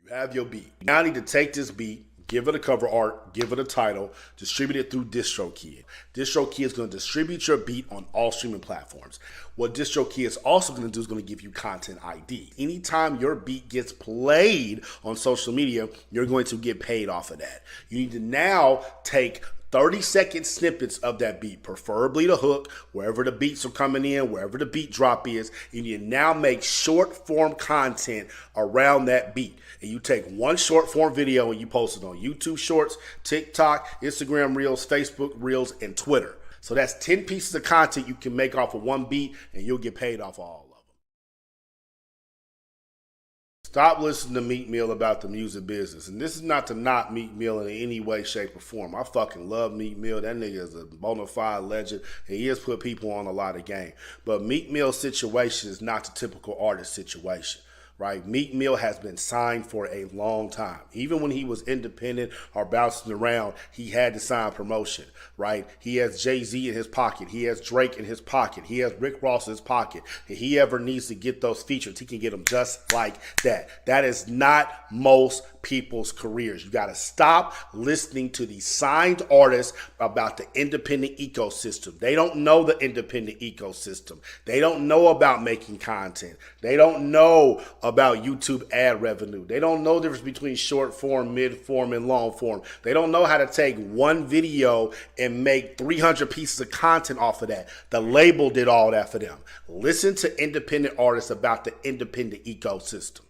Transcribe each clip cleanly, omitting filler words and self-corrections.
You have your beat. You now need to take this beat, give it a cover art, give it a title, distribute it through DistroKid. DistroKid is going to distribute your beat on all streaming platforms. What DistroKid is also going to do is going to give you content ID. Anytime your beat gets played on social media, you're going to get paid off of that. You need to now take 30-second snippets of that beat, preferably the hook, wherever the beats are coming in, wherever the beat drop is, and you now make short form content around that beat. And you take one short form video and you post it on YouTube Shorts, TikTok, Instagram Reels, Facebook Reels, and Twitter. So that's 10 pieces of content you can make off of one beat, and you'll get paid off of all of them. Stop listening to Meek Mill about the music business. And this is not to knock Meek Mill in any way, shape, or form. I fucking love Meek Mill. That nigga is a bona fide legend, and he has put people on a lot of game. But Meek Mill's situation is not the typical artist situation. Right? Meek Mill has been signed for a long time. Even when he was independent or bouncing around, he had to sign promotion, right? He has Jay-Z in his pocket. He has Drake in his pocket. He has Rick Ross in his pocket. If he ever needs to get those features, he can get them just like that. That is not most people's careers. You got to stop listening to these signed artists about the independent ecosystem. They don't know the independent ecosystem. They don't know about making content. They don't know about YouTube ad revenue. They don't know the difference between short form, mid form, and long form. They don't know how to take one video and make 300 pieces of content off of that. The label did all that for them. Listen to independent artists about the independent ecosystem.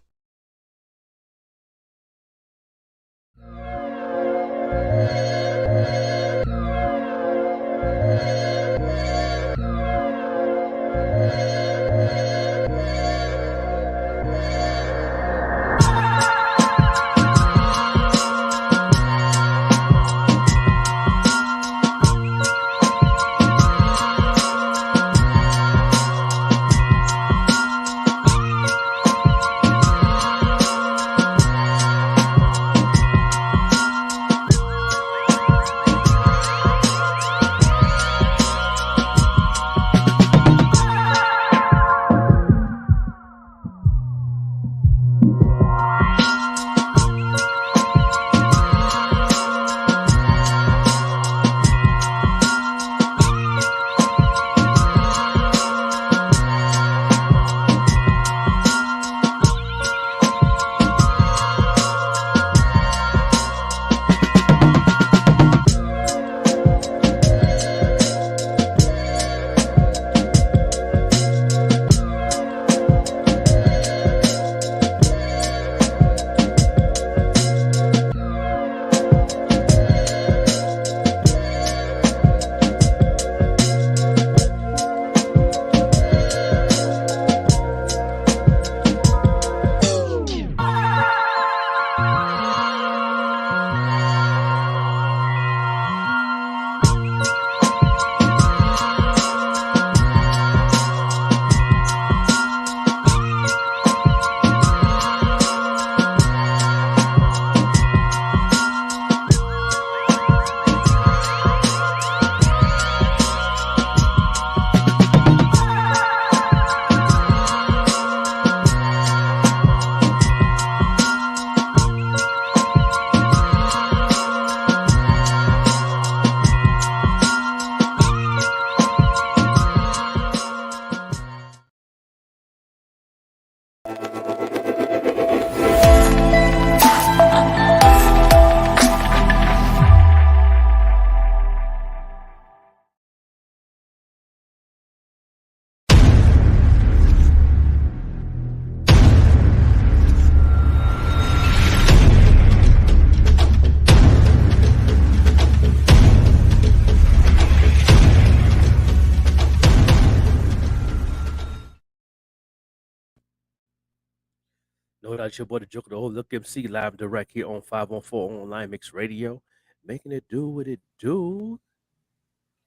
No doubt, it's your boy the Joker, the old Look MC, live and direct here on 514 Online Mix Radio, making it do what it do.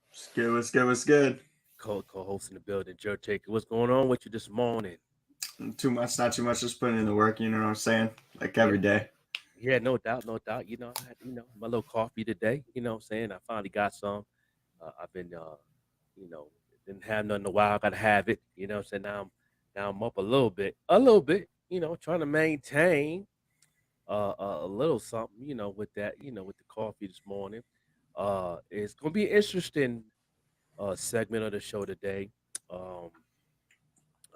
What's good? What's good? What's good? Co-host in the building, Joe Taker. What's going on with you this morning? Too much, not too much. Just putting in the work. You know what I'm saying? Like every day. Yeah, no doubt, no doubt. I had, my little coffee today. You know what I'm saying? I finally got some. I've been, didn't have nothing in a while. I got to have it. You know what I'm saying? Now I'm up a little bit. Trying to maintain a little something, with that, with the coffee this morning. It's gonna be an interesting segment of the show today. Um,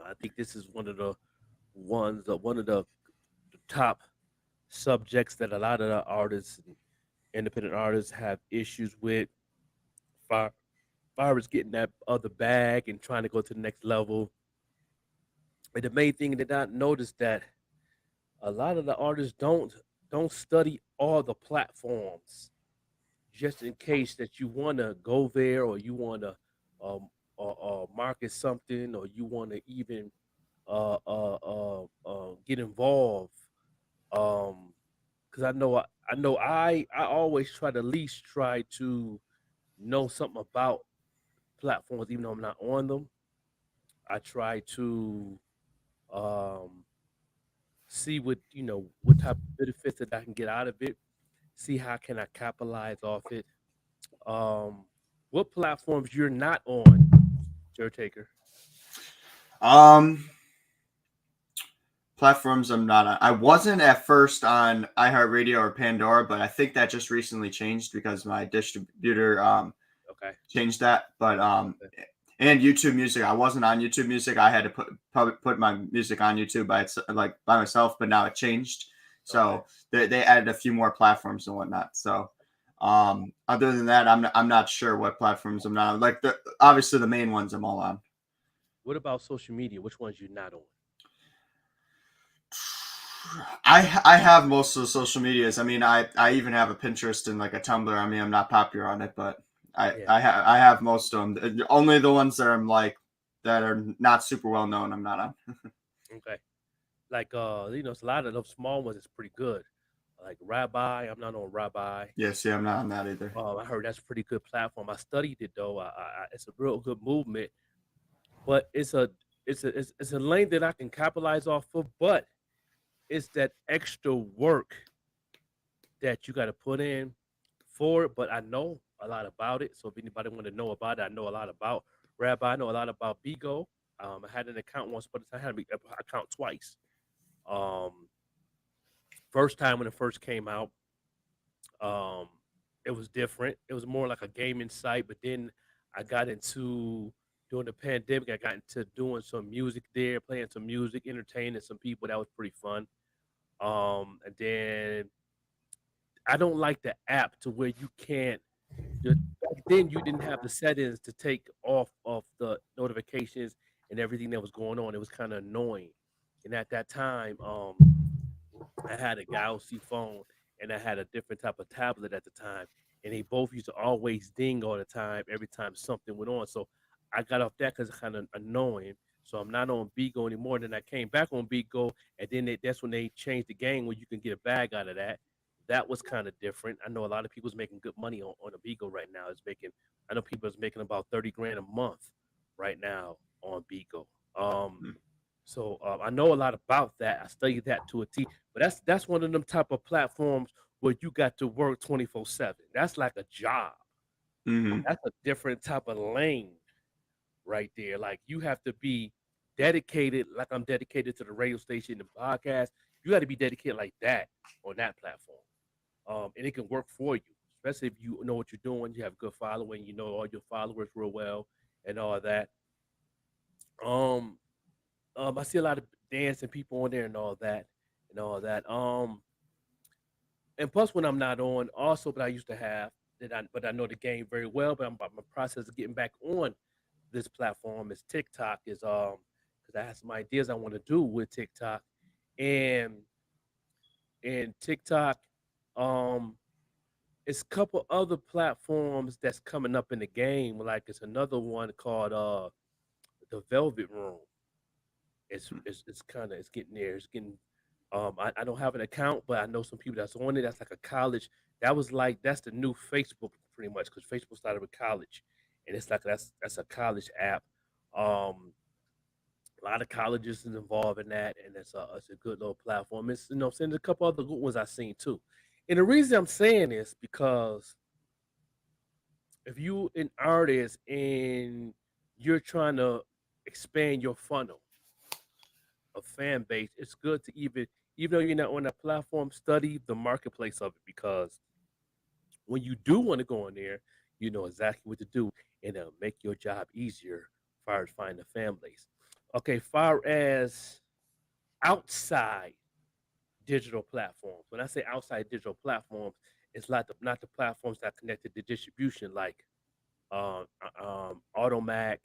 I think this is one of the top subjects that a lot of the artists and independent artists have issues with. Far, far as getting that other bag and trying to go to the next level. And the main thing that I noticed that a lot of the artists don't study all the platforms just in case that you want to go there or you want to market something or you want to even get involved. Because I always try to at least try to know something about platforms, even though I'm not on them. I try to um, see what type of benefits that I can get out of it. See how can I capitalize off it. Um, what platforms you're not on, Joe Taker? Um, Platforms I'm not on. I wasn't at first on iHeartRadio or Pandora, but I think that just recently changed because my distributor Okay, changed that. But okay, and YouTube Music, I wasn't on YouTube Music. I had to put my music on YouTube by myself, but now it changed. okay. So they added a few more platforms and whatnot. So other than that, I'm not sure what platforms I'm not on. Like obviously the main ones I'm all on. What about social media? Which ones you're not on? I have most of the social medias. I mean, I even have a Pinterest and like a Tumblr. I mean, I'm not popular on it, but Yeah, I have most of them. Only the ones that I'm like that are not super well known. I'm not on. okay. Like it's a lot of those small ones is pretty good. Like Rabbi, I'm not on Rabbi. Yes, yeah, I'm not on that either. I heard that's a pretty good platform. I studied it though. It's a real good movement, but it's a lane that I can capitalize off of. But it's that extra work that you got to put in for it. But I know a lot about it. So if anybody want to know about it, I know a lot about Rabbi. I know a lot about Bigo. I had an account once, but I had an account twice. Um, First time when it first came out, um, it was different. It was more like a gaming site, but then I got into during the pandemic. I got into doing some music there, playing some music, entertaining some people. That was pretty fun. And then I don't like the app to where you can't. Back then, you didn't have the settings to take off of the notifications and everything that was going on. It was kind of annoying. And at that time, I had a Galaxy phone and I had a different type of tablet at the time, and they both used to always ding all the time every time something went on. So I got off that because it's kind of annoying. So I'm not on Bigo anymore. Then I came back on Bigo, and then that's when they changed the game where you can get a bag out of that. That was kind of different. I know a lot of people's making good money on a Bigo right now. I know people is making about 30 grand a month right now on Bigo. So I know a lot about that. I studied that to a T. But that's one of them type of platforms where you got to work 24/7. That's like a job. Mm-hmm. That's a different type of lane right there. Like you have to be dedicated, like I'm dedicated to the radio station and podcast. You got to be dedicated like that on that platform. And it can work for you, especially if you know what you're doing. You have good following. You know all your followers real well and all that. Um, I see a lot of dancing people on there and all that and all that. And plus when I'm not on, also, but I used to have but I know the game very well. But I'm about my process of getting back on this platform is TikTok because I have some ideas I want to do with TikTok and TikTok, um, it's a couple other platforms that's coming up in the game. Like it's another one called the Velvet Room. It's kind of it's getting there. It's getting. I don't have an account, but I know some people that's on it. That's like a college. That's the new Facebook pretty much because Facebook started with college, and it's like that's a college app. Um, a lot of colleges is involved in that, and it's a good little platform. It's I'm saying there's a couple other good ones I've seen too. And the reason I'm saying this because if you an artist and you're trying to expand your funnel of fan base, it's good to even though you're not on that platform, study the marketplace of it because when you do want to go on there, you know exactly what to do, and it'll make your job easier as far as finding a fan base. Okay, far as outside digital platforms. When I say outside digital platforms, it's not the platforms that are connected to distribution like Automac,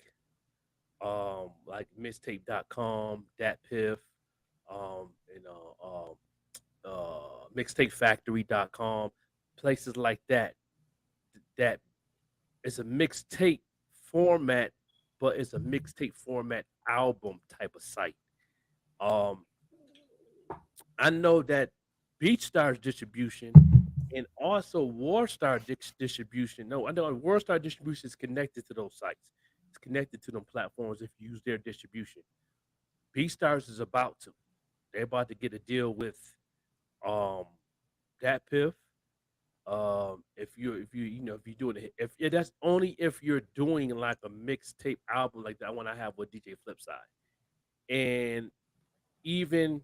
like mixtape.com, DatPiff, you know, mixtapefactory.com, places like that. That it's a mixtape format, but it's a mixtape format album type of site. Um, I know that BeatStars distribution and also Warstar distribution. No, I know Warstar distribution is connected to those sites. It's connected to them platforms if you use their distribution. BeatStars is about to. They're about to get a deal with um DatPiff. If you you know if you're doing it, if that's only if you're doing like a mixtape album like that one I have with DJ Flipside, and even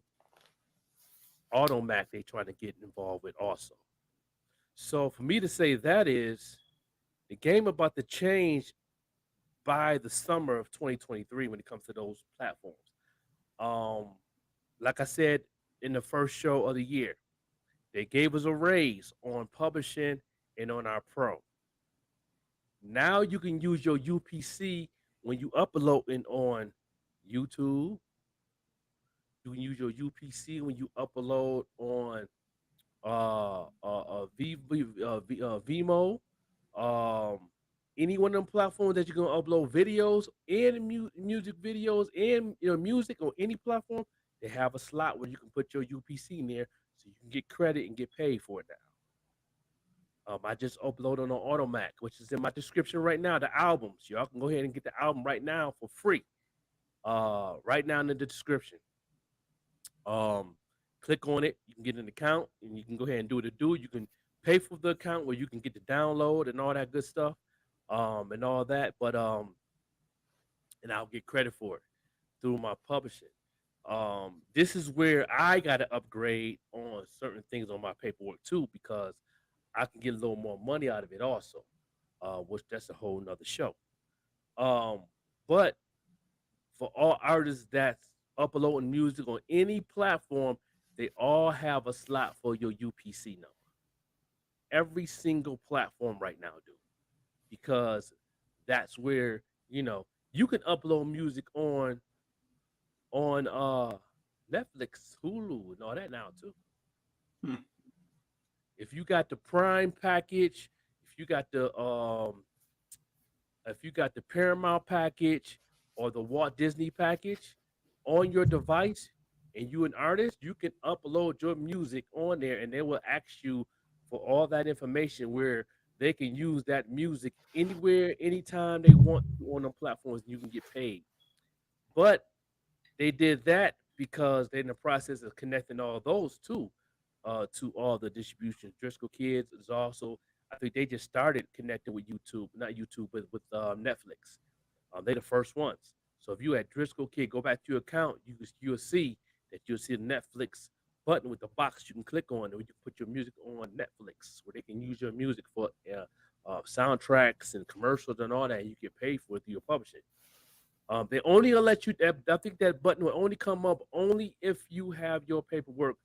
Automac they trying to get involved with also. So for me to say that is the game about to change by the summer of 2023 when it comes to those platforms. Um, like I said in the first show of the year, they gave us a raise on publishing and on our pro. Now you can use your UPC when you uploading on YouTube. You can use your UPC when you upload on Vimo, um, any one of them platforms that you're gonna upload videos and music videos and music on any platform. They have a slot where you can put your UPC in there, so you can get credit and get paid for it now. I just uploaded on Automac, which is in my description right now. The albums, y'all can go ahead and get the album right now for free. Right now in the description. Um, Click on it. You can get an account, and you can go ahead and do what it do. You can pay for the account where you can get the download and all that good stuff, and all that. But and I'll get credit for it through my publishing. This is where I got to upgrade on certain things on my paperwork too, because I can get a little more money out of it also, which that's a whole nother show. Um, but for all artists that's uploading music on any platform, they all have a slot for your UPC number. Every single platform right now do, because that's where you can upload music on Netflix, Hulu, and all that now too. Hmm. If you got the Prime package, if you got the Paramount package or the Walt Disney package on your device and you an artist, you can upload your music on there and they will ask you for all that information where they can use that music anywhere, anytime they want to on the platforms and you can get paid. But they did that because they're in the process of connecting all those too, to all the distributions. Driscoll Kids is also, I think they just started connecting with YouTube, not YouTube, but with Netflix. They're the first ones. So if you at Driscoll Kid, go back to your account, you'll see that you'll see the Netflix button with the box you can click on, and you can put your music on Netflix, where they can use your music for soundtracks and commercials and all that. And you get paid for it through your publishing. They only gonna let you. I think that button will only come up only if you have your paperwork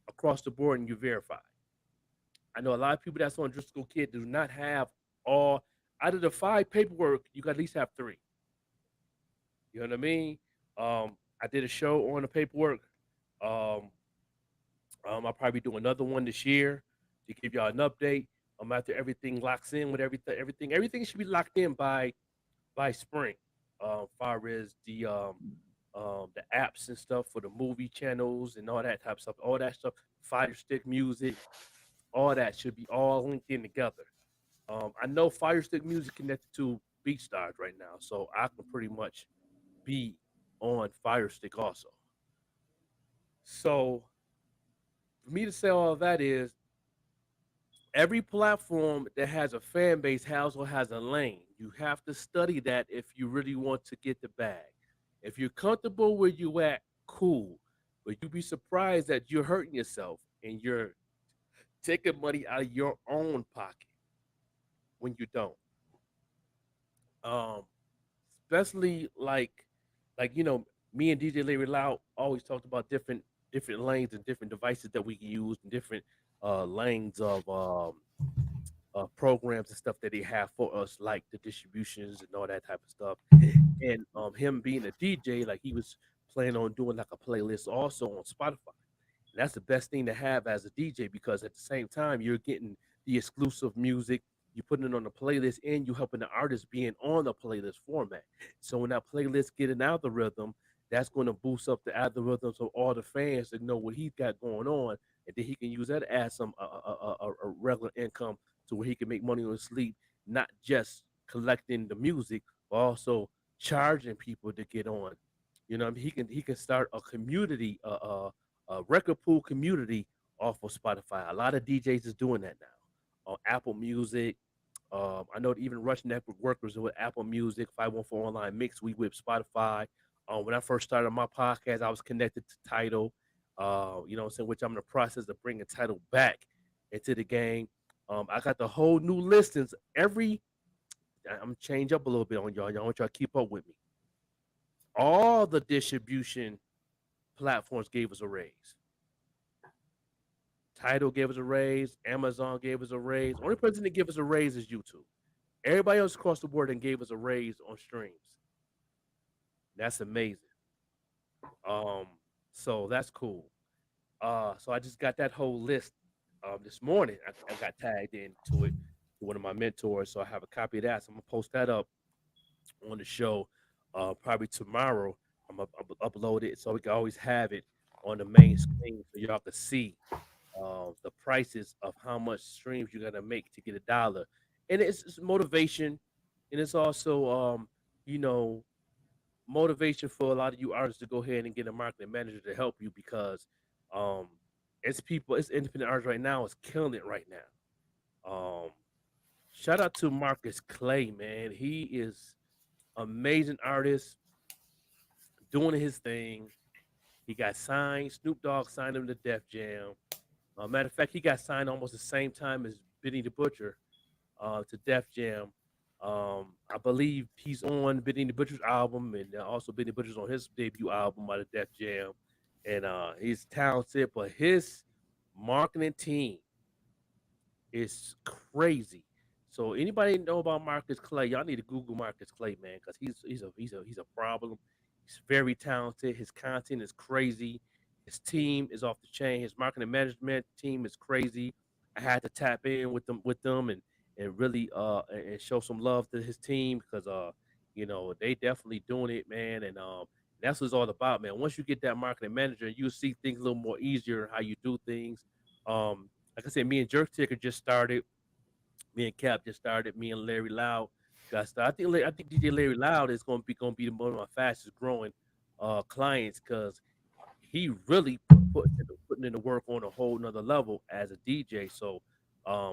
across the board and you verify. I know a lot of people that's on Driscoll Kid do not have all. Out of the 5 paperwork, you got at least have 3. You know what I mean? I did a show on the paperwork. Um, I'll probably do another one this year to give y'all an update. After everything locks in with everything should be locked in by spring. Far as the apps and stuff for the movie channels and all that type of stuff, all that stuff, Fire Stick music, all that should be all linked in together. I know Fire Stick music connected to BeatStars right now, so I can pretty much be on Fire Stick also. So for me to say all of that is every platform that has a fan base also has a lane. You have to study that if you really want to get the bag. If you're comfortable where you at, cool. but you'd be surprised that you're hurting yourself and you're taking money out of your own pocket when you don't. Um, especially me and DJ Larry Loud always talked about different lanes and different devices that we can use and different lanes of programs and stuff that they have for us, like the distributions and all that type of stuff. And him being a DJ, like he was planning on doing like a playlist also on Spotify. And that's the best thing to have as a DJ because at the same time you're getting the exclusive music, you're putting it on the playlist, and you're helping the artist being on the playlist format. So when that playlist get an algorithm, that's going to boost up the algorithms of all the fans to know what he's got going on, and then he can use that as some a regular income to where he can make money on his sleep, not just collecting the music, but also charging people to get on. You know, what I mean, he can start a community, a record pool community off of Spotify. A lot of DJs is doing that now on Apple Music. I know that even Rush Network workers with Apple Music, 514 Online Mix, we with Spotify. When I first started my podcast, I was connected to Tidal, you know what I'm saying, which I'm in the process of bringing Tidal back into the game. I got the whole new listings I'm gonna change up a little bit on y'all. Y'all want y'all to keep up with me. All the distribution platforms gave us a raise. Tidal gave us a raise. Amazon gave us a raise. Only person that gave us a raise is YouTube. Everybody else across the board and gave us a raise on streams. That's amazing. Um, so that's cool. So I just got that whole list this morning. I got tagged into it to one of my mentors, so I have a copy of that. So I'm gonna post that up on the show probably tomorrow. I'm upload it so we can always have it on the main screen so y'all can see the prices of how much streams you're gonna make to get a dollar, and it's motivation, and it's also you know motivation for a lot of you artists to go ahead and get a marketing manager to help you because um, it's independent artists right now is killing it right now. Shout out to Marcus Clay, man. He is amazing artist doing his thing. He got signed. Snoop Dogg signed him to Def Jam. Matter of fact, he got signed almost the same time as Benny the Butcher to Def Jam. I believe he's on Benny the Butcher's album, and also Benny Butcher's on his debut album by the Def Jam. And he's talented, but his marketing team is crazy. So anybody know about Marcus Clay? Y'all need to Google Marcus Clay, man, because he's a problem. He's very talented. His content is crazy. His team is off the chain. His marketing management team is crazy. I had to tap in with them and really and show some love to his team because they definitely doing it, man. And that's what it's all about, man. Once you get that marketing manager, you see things a little more easier in how you do things. Like I said, me and Jerk Ticker just started. Me and Cap just started. Me and Larry Loud got started. I think DJ Larry Loud is going to be one of my fastest growing clients because he really putting in the work on a whole nother level as a DJ. So I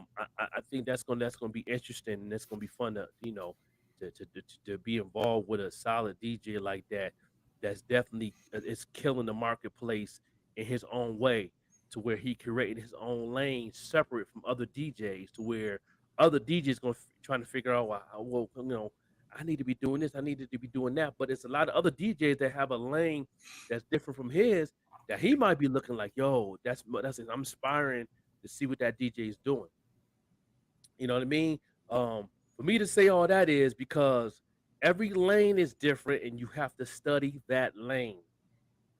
think that's gonna be interesting and it's gonna be fun to to be involved with a solid DJ like that. That's definitely is killing the marketplace in his own way to where he created his own lane separate from other DJs to where other DJs trying to figure out well I need to be doing this, I need to be doing that, but it's a lot of other DJs that have a lane that's different from his that he might be looking like, yo, I'm aspiring to see what that DJ is doing. You know what I mean? For me to say all that is because every lane is different and you have to study that lane.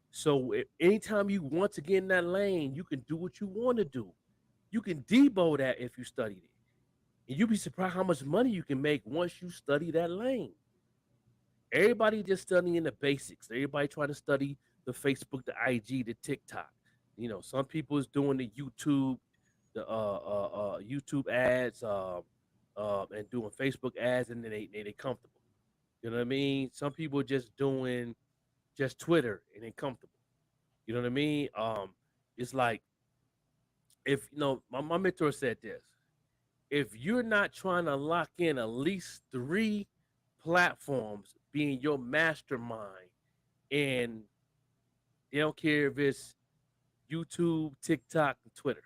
So anytime you want to get in that lane, you can do what you want to do. You can debo that if you studied it. And you'll be surprised how much money you can make once you study that lane. Everybody just studying the basics. Everybody trying to study the Facebook, the IG, the TikTok. Some people is doing the YouTube ads, and doing Facebook ads, and then they comfortable. You know what I mean? Some people just doing just Twitter and they comfortable. You know what I mean? It's like if my mentor said this: if you're not trying to lock in at least 3 platforms being your mastermind and They don't care if it's YouTube, TikTok, and Twitter.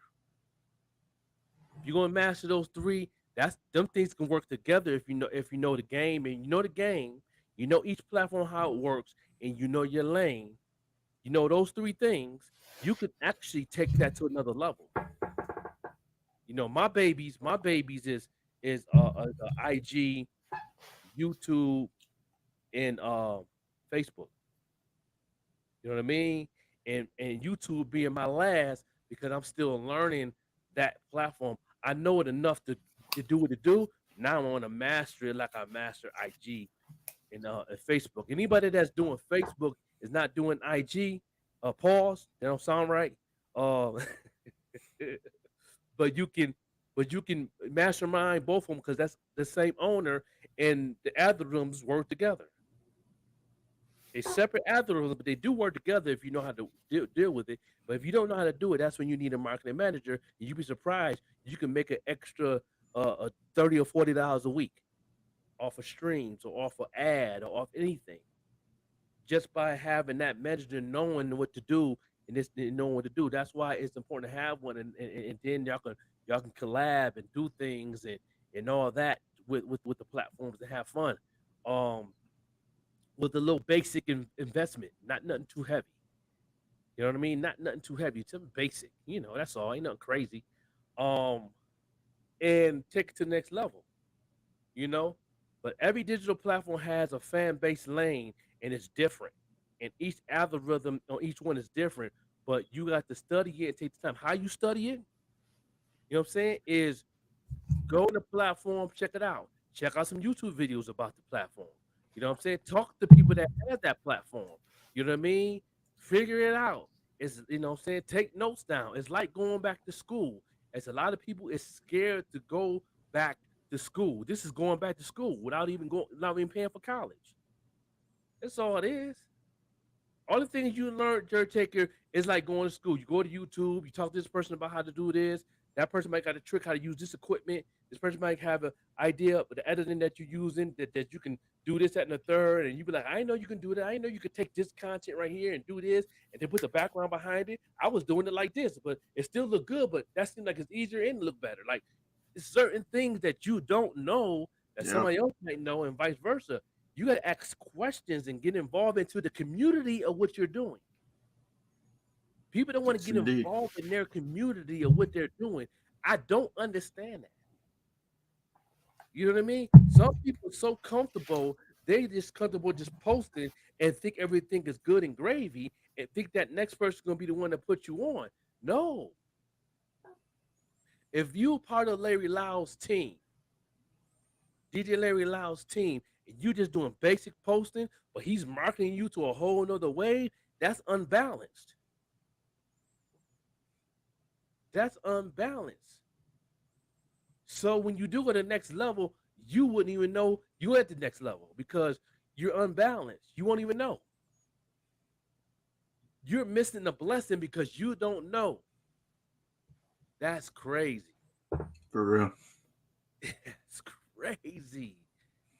If you're gonna master those three, that's them things can work together if you know the game and you know the game, you know each platform how it works, and you know your lane. You know those three things, you could actually take that to another level. My babies is IG, YouTube, and Facebook. You know what I mean? And YouTube being my last because I'm still learning that platform. I know it enough to do what to do. Now I want to master it like I master IG and Facebook. Anybody that's doing Facebook is not doing IG. Pause. They don't sound right. Uh, but you can mastermind both of them because that's the same owner and the algorithms work together. They separate algorithms, but they do work together if you know how to deal with it. But if you don't know how to do it, that's when you need a marketing manager. And you'd be surprised you can make an extra 30 or $40 a week off of streams or off of ad or off anything just by having that manager knowing what to do and knowing what to do. That's why it's important to have one, and then y'all can collab and do things and all that with the platforms to have fun. Um, with a little basic investment, not nothing too heavy. You know what I mean? Not nothing too heavy. Something basic. That's all. Ain't nothing crazy. Um, and take it to the next level. You know, but every digital platform has a fan base lane, and it's different. And each algorithm on each one is different. But you got to study it and take the time. How you study it, you know what I'm saying, is go on the platform, check it out. Check out some YouTube videos about the platform. You know what I'm saying? Talk to people that have that platform. You know what I mean? Figure it out. It's what I'm saying? Take notes down. It's like going back to school. As a lot of people is scared to go back to school. This is going back to school without even paying for college. That's all it is. All the things you learn, Jared Taker, is like going to school. You go to YouTube, you talk to this person about how to do this. That person might got a trick how to use this equipment. This person might have an idea of the editing that you're using that you can do this, that, and the third. And you be like, I know you can do that. I know you can take this content right here and do this and then put the background behind it. I was doing it like this, but it still look good, but that seems like it's easier and look better. Like it's certain things that you don't know that Yep. somebody else might know and vice versa. You got to ask questions and get involved into the community of what you're doing. People don't want to Yes, get indeed. involved in their community of what they're doing. I don't understand that. You know what I mean? Some people are so comfortable, they just comfortable just posting and think everything is good and gravy and think that next person's gonna be the one to put you on. No. If you part of Larry Lyle's team, DJ Larry Lyle's team, and you just doing basic posting, but he's marketing you to a whole nother way, that's unbalanced. That's unbalanced. So when you do go to the next level, you wouldn't even know you're at the next level because you're unbalanced. You won't even know. You're missing a blessing because you don't know. That's crazy. For real. It's crazy.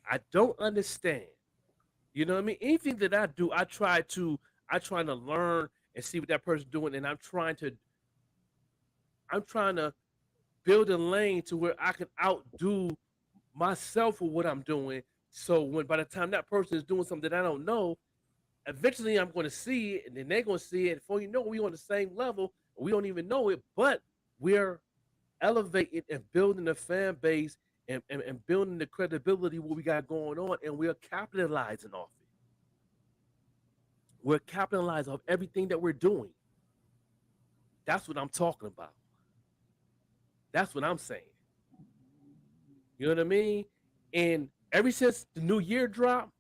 I don't understand. You know what I mean? Anything that I do, I try to learn and see what that person's doing, and I'm trying to build a lane to where I can outdo myself for what I'm doing. So when by the time that person is doing something that I don't know, eventually I'm going to see it, and then they're going to see it. Before you know, we on the same level. We don't even know it, but we're elevating and building a fan base and building the credibility what we got going on, and we're capitalizing off it. We're capitalizing off everything that we're doing. That's what I'm talking about. That's what I'm saying. You know what I mean? And ever since the new year dropped,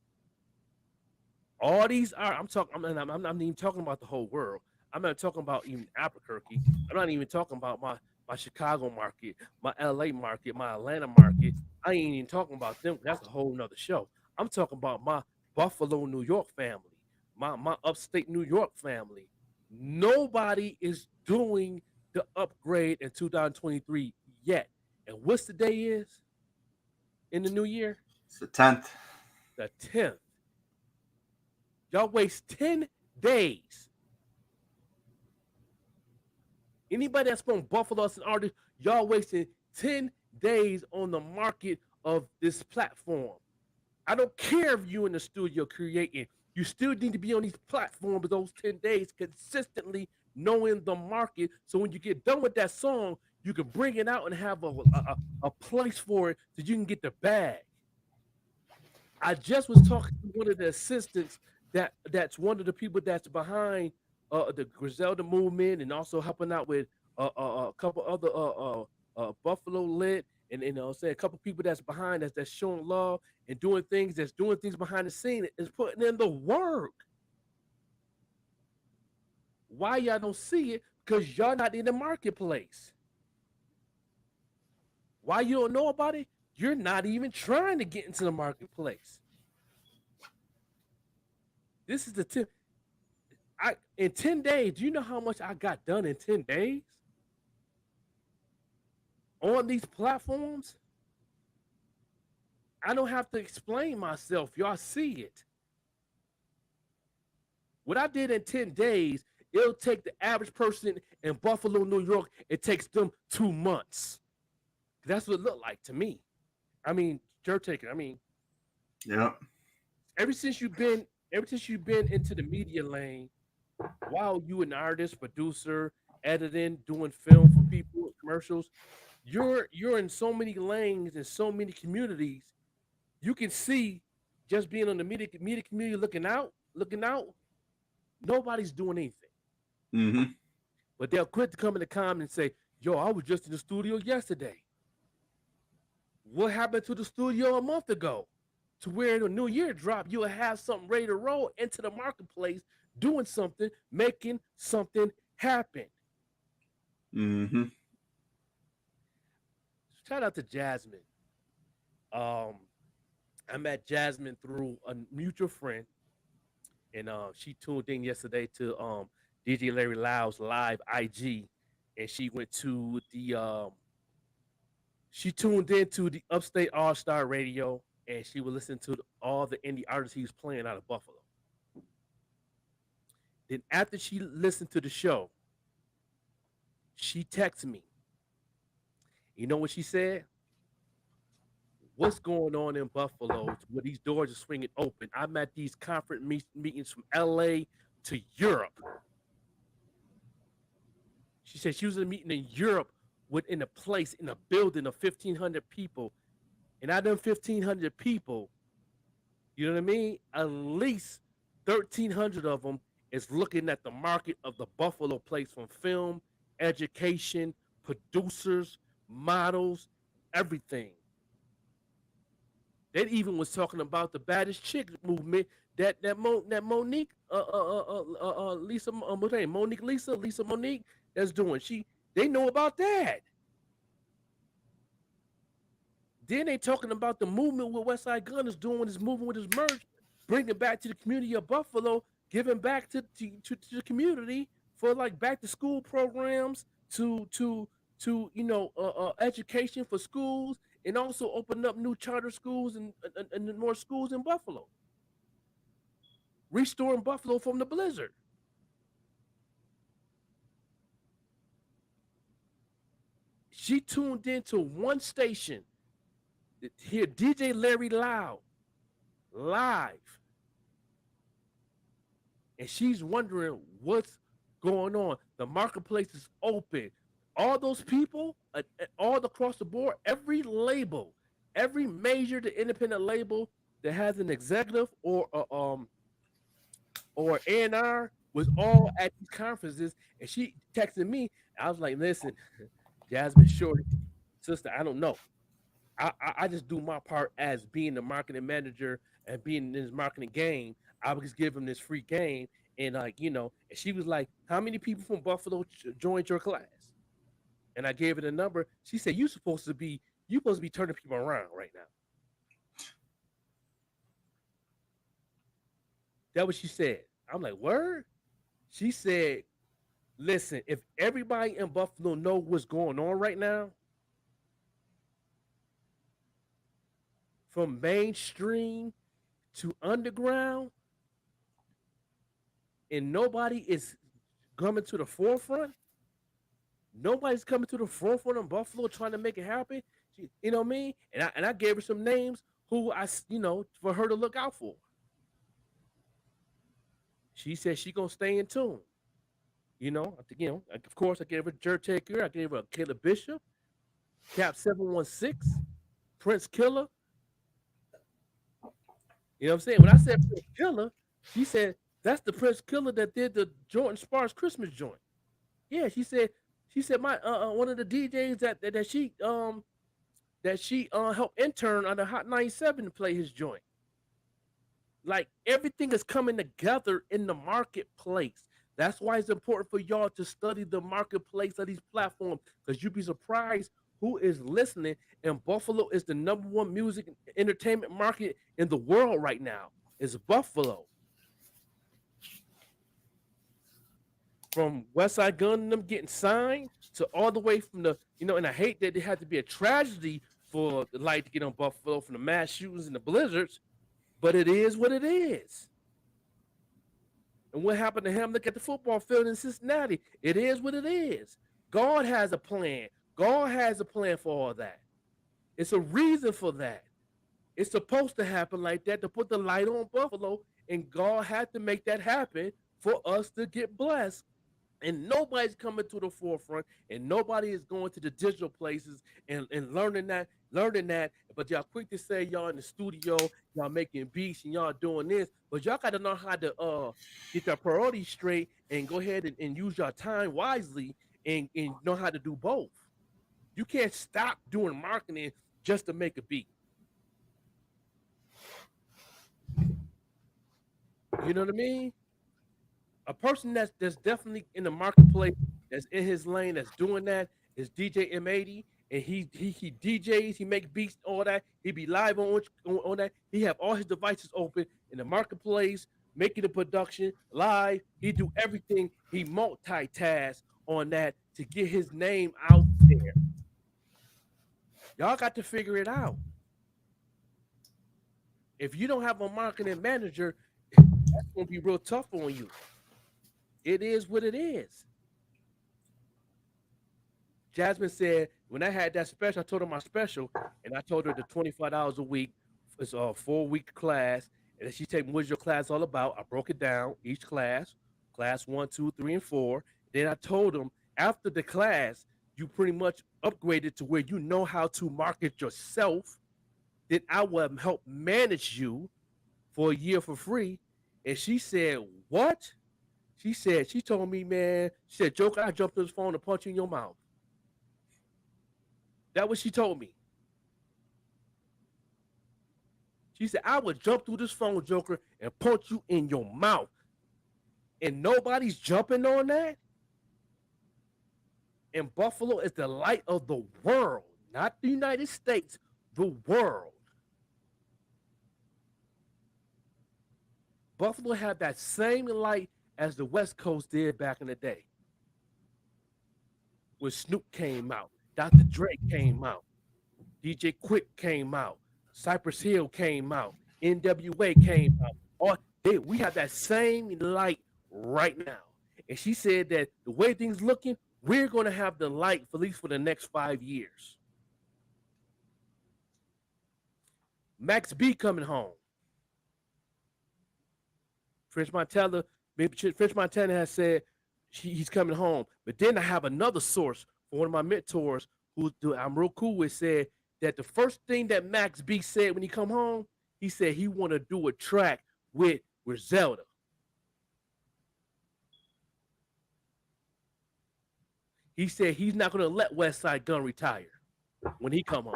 all these are I'm not even talking about the whole world. I'm not talking about even Albuquerque. I'm not even talking about my Chicago market, my LA market, my Atlanta market. I ain't even talking about them. That's a whole nother show. I'm talking about my Buffalo, New York family, my upstate New York family. Nobody is doing the upgrade in 2023 yet. And what's the day is in the new year? It's the 10th. The 10th. Y'all waste 10 days Anybody that's from Buffalo as an artist, y'all wasting 10 days on the market of this platform. I don't care if you in the studio creating. You still need to be on these platforms those 10 days consistently knowing the market. So when you get done with that song, you can bring it out and have a place for it so you can get the bag. I just was talking to one of the assistants that's one of the people that's behind the Griselda movement and also helping out with a couple other Buffalo lit and say a couple people that's behind us that's showing love and doing things behind the scene is putting in the work. Why y'all don't see it? Because y'all not in the marketplace. Why you don't know about it? You're not even trying to get into the marketplace. This is the tip. I in 10 days, do you know how much I got done in 10 days? On these platforms? I don't have to explain myself. Y'all see it. What I did in 10 days, it'll take the average person in Buffalo, New York, it takes them 2 months. That's what it looked like to me. I mean, Jerk Taker, I mean, Yeah. ever since you've been into the media lane, while you an artist, producer, editing, doing film for people, commercials, you're in so many lanes and so many communities. You can see just being on the media community looking out, nobody's doing anything. Mm-hmm. But they'll quit to come in the comments and say, yo, I was just in the studio yesterday. What happened to the studio a month ago? To where the new year drop, you'll have something ready to roll into the marketplace, doing something, making something happen. Mm-hmm. Shout out to Jasmine. Um, I met Jasmine through a mutual friend, and she tuned in yesterday to DJ Larry Lyle's live IG, and she tuned into the Upstate All Star Radio, and she would listen to all the indie artists he was playing out of Buffalo. Then after she listened to the show, she texted me. You know what she said? What's going on in Buffalo where these doors are swinging open? I'm at these conference meetings from LA to Europe. She said she was in a meeting in Europe within a place in a building of 1,500 people. And out of them 1,500 people, you know what I mean? At least 1,300 of them is looking at the market of the Buffalo place from film, education, producers, models, everything. They even was talking about the baddest chick movement that Monique Lisa what's her name? Monique Lisa Monique that's doing. They know about that. Then they talking about the movement what West Side Gun is doing with his movement with his merch, bringing back to the community of Buffalo, giving back to the community for like back to school programs to education for schools and also open up new charter schools and more schools in Buffalo, restoring Buffalo from the blizzard. She tuned into one station to hear DJ Larry Loud live, and she's wondering what's going on. The marketplace is open. All those people, all across the board, every label, every major to independent label that has an executive or A&R was all at these conferences. And she texted me. I was like, listen, Jasmine Shorty, sister, I don't know. I just do my part as being the marketing manager and being in this marketing game. I would just give him this free game. And and she was like, how many people from Buffalo joined your class? And I gave her the number. She said, you supposed to be turning people around right now. That what she said. I'm like, word? She said, listen, if everybody in Buffalo know what's going on right now, from mainstream to underground, and nobody is coming to the forefront, Nobody's coming to the forefront of Buffalo trying to make it happen. You know what I mean? And I gave her some names who for her to look out for. She said she gonna stay in tune. Of course, I gave her Jer Taker, I gave her Caleb Bishop, Cap 716, Prince Killer. You know what I'm saying? When I said Prince Killer, she said that's the Prince Killer that did the Jordan Sparks Christmas joint. Yeah, she said my one of the DJs that she helped intern on the Hot 97 to play his joint. Like everything is coming together in the marketplace. That's why it's important for y'all to study the marketplace of these platforms, because you'd be surprised who is listening. And Buffalo is the number one music entertainment market in the world right now. It's Buffalo. From West Side Gun and them getting signed to all the way from and I hate that it had to be a tragedy for the light to get on Buffalo from the mass shootings and the blizzards, but it is what it is. And what happened to him? Look at the football field in Cincinnati. It is what it is. God has a plan. God has a plan for all that. It's a reason for that. It's supposed to happen like that to put the light on Buffalo, and God had to make that happen for us to get blessed. And nobody's coming to the forefront, and nobody is going to the digital places and learning that. But y'all quick to say y'all in the studio, y'all making beats and y'all doing this, but y'all got to know how to get your priorities straight and go ahead and use your time wisely and know how to do both. You can't stop doing marketing just to make a beat. You know what I mean? A person that's definitely in the marketplace, that's in his lane, that's doing that is DJ M80, and he DJs, he makes beats, all that. He be live on that. He have all his devices open in the marketplace, making the production live. He do everything. He multitask on that to get his name out there. Y'all got to figure it out. If you don't have a marketing manager, that's gonna be real tough on you. It is what it is. Jasmine said, when I had that special, I told her my special, and I told her the $25 a week is a 4-week class. And then she said, what's your class all about? I broke it down, each class 1, 2, 3, and 4. Then I told them after the class, you pretty much upgraded to where you know how to market yourself. Then I will help manage you for a year for free. And she said, what? She told me, man, she said, Joker, I jumped on this phone to punch you in your mouth. That's what she told me. She said, I would jump through this phone, Joker, and punch you in your mouth. And nobody's jumping on that. And Buffalo is the light of the world, not the United States, the world. Buffalo had that same light as the West Coast did back in the day. When Snoop came out, Dr. Dre came out, DJ Quick came out, Cypress Hill came out, NWA came out. We have that same light right now. And she said that the way things looking, we're going to have the light for at least for the next 5 years. Max B coming home. French Montana has said he's coming home. But then I have another source for one of my mentors who I'm real cool with, said that the first thing that Max B said when he come home, he said he want to do a track with Zelda. He said he's not going to let West Side Gun retire when he come home.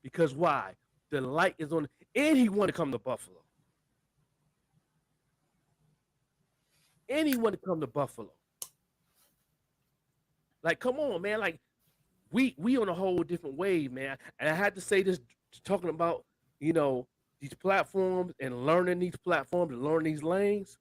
Because why? The light is on, and he want to come to Buffalo. And he want to come to Buffalo. Like, come on, man. Like, we on a whole different wave, man. And I had to say this, talking about, these platforms and learning these platforms and learning these lanes,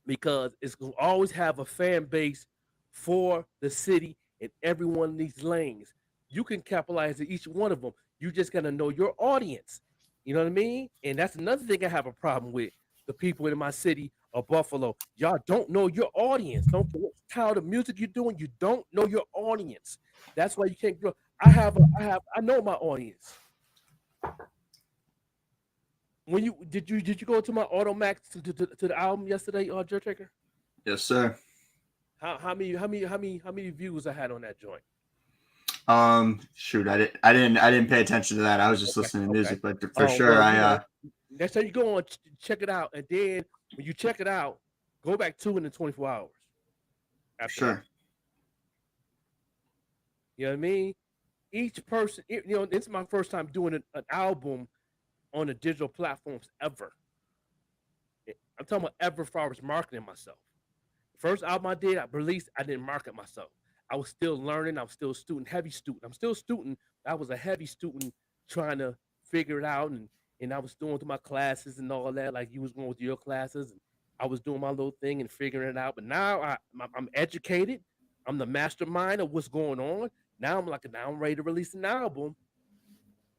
because it's going to always have a fan base for the city in every one of these lanes. You can capitalize at each one of them. You just got to know your audience. You know what I mean? And that's another thing I have a problem with. the people in my city of Buffalo. Y'all don't know your audience. Don't care what style of music you're doing. You don't know your audience. That's why you can't grow. I know my audience. When did you go to my Automax to the album yesterday, Jerk Taker? Yes, sir. How many views I had on that joint? Shoot, I didn't pay attention to that. I was just listening to music, but for sure, well, next time you go on, check it out, and then when you check it out, go back 24 hours. After sure. that. You know what I mean? Each person, it's my first time doing an album on the digital platforms ever. I'm talking about ever as far as marketing myself. First album I did, I released, I didn't market myself. I was still learning. I was still a student, heavy student. I'm still a student. I was a heavy student trying to figure it out. And I was doing through my classes and all that, like you was going with your classes. And I was doing my little thing and figuring it out. But now I'm educated. I'm the mastermind of what's going on. Now I'm ready to release an album.